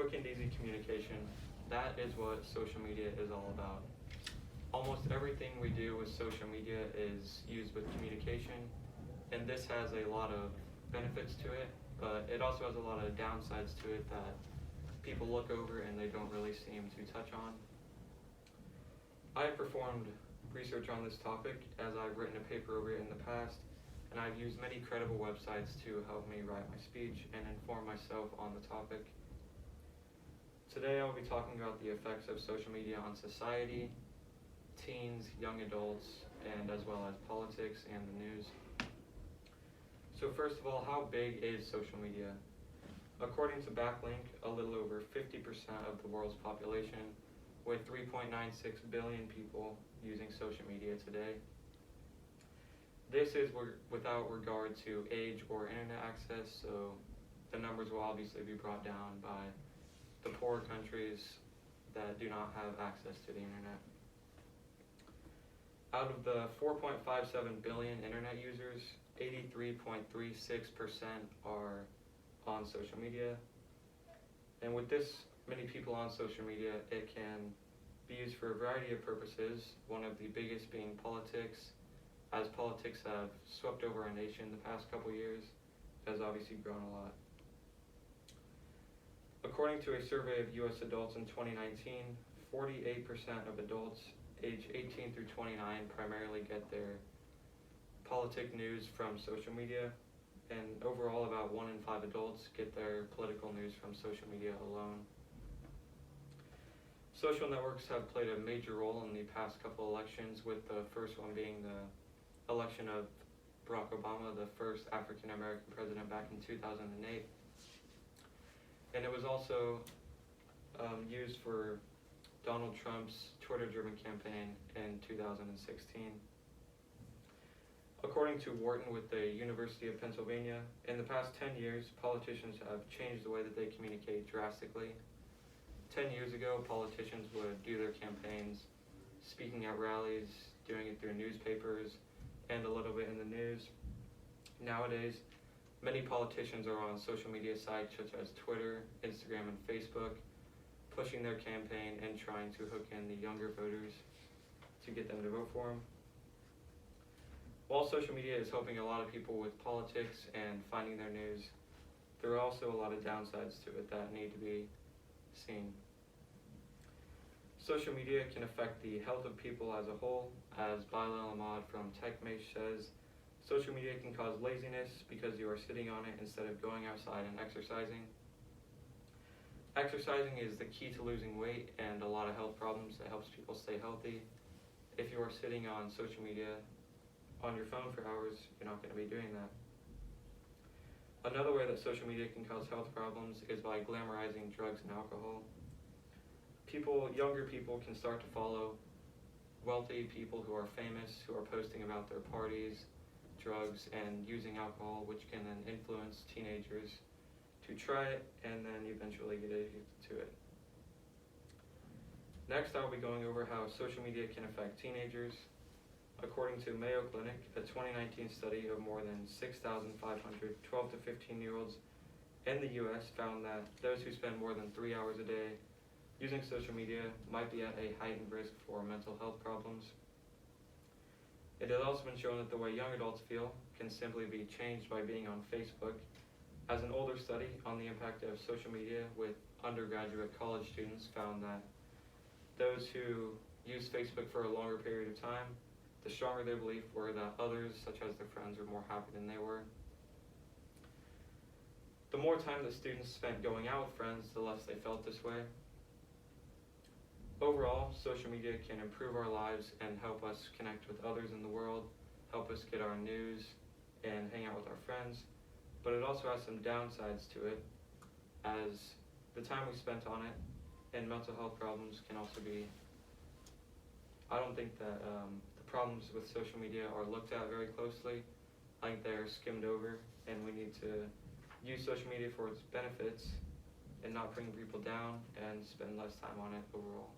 quick and easy communication, that is what social media is all about. Almost everything we do with social media is used with communication, and this has a lot of benefits to it, but it also has a lot of downsides to it that people look over and they don't really seem to touch on. I have performed research on this topic as I've written a paper over it in the past, and I've used many credible websites to help me write my speech and inform myself on the topic. Today I will be talking about the effects of social media on society, teens, young adults, and as well as politics and the news. So first of all, how big is social media? According to Backlink, a little over 50% of the world's population, with 3.96 billion people using social media today. This is without regard to age or internet access, so the numbers will obviously be brought down by the poor countries that do not have access to the internet. Out of the 4.57 billion internet users, 83.36% are on social media. And with this many people on social media, it can be used for a variety of purposes, one of the biggest being politics, as politics have swept over our nation the past couple years. It has obviously grown a lot. According to a survey of U.S. adults in 2019, 48% of adults age 18 through 29 primarily get their politic news from social media, and overall about 1 in 5 adults get their political news from social media alone. Social networks have played a major role in the past couple elections, with the first one being the election of Barack Obama, the first African American president back in 2008. And it was also used for Donald Trump's Twitter-driven campaign in 2016. According to Wharton with the University of Pennsylvania, in the past 10 years, politicians have changed the way that they communicate drastically. 10 years ago, politicians would do their campaigns speaking at rallies, doing it through newspapers, and a little bit in the news. Nowadays, many politicians are on social media sites such as Twitter, Instagram, and Facebook, pushing their campaign and trying to hook in the younger voters to get them to vote for them. While social media is helping a lot of people with politics and finding their news, there are also a lot of downsides to it that need to be seen. Social media can affect the health of people as a whole. As Bilal Ahmad from TechMage says, social media can cause laziness because you are sitting on it instead of going outside and exercising. Exercising is the key to losing weight and a lot of health problems. It helps people stay healthy. If you are sitting on social media on your phone for hours, you're not going to be doing that. Another way that social media can cause health problems is by glamorizing drugs and alcohol. Younger people can start to follow wealthy people who are famous, who are posting about their parties, drugs, and using alcohol, which can then influence teenagers to try it and then eventually get addicted to it. Next, I'll be going over how social media can affect teenagers. According to Mayo Clinic, a 2019 study of more than 6,500 12 to 15-year-olds in the U.S. found that those who spend more than 3 hours a day using social media might be at a heightened risk for mental health problems. It has also been shown that the way young adults feel can simply be changed by being on Facebook, as an older study on the impact of social media with undergraduate college students found that those who used Facebook for a longer period of time, the stronger their belief were that others, such as their friends, were more happy than they were. The more time that students spent going out with friends, the less they felt this way. Overall, social media can improve our lives and help us connect with others in the world, help us get our news, and hang out with our friends. But it also has some downsides to it, as the time we spent on it and mental health problems can also be. I don't think that the problems with social media are looked at very closely. I think they're skimmed over, and we need to use social media for its benefits and not bring people down and spend less time on it overall.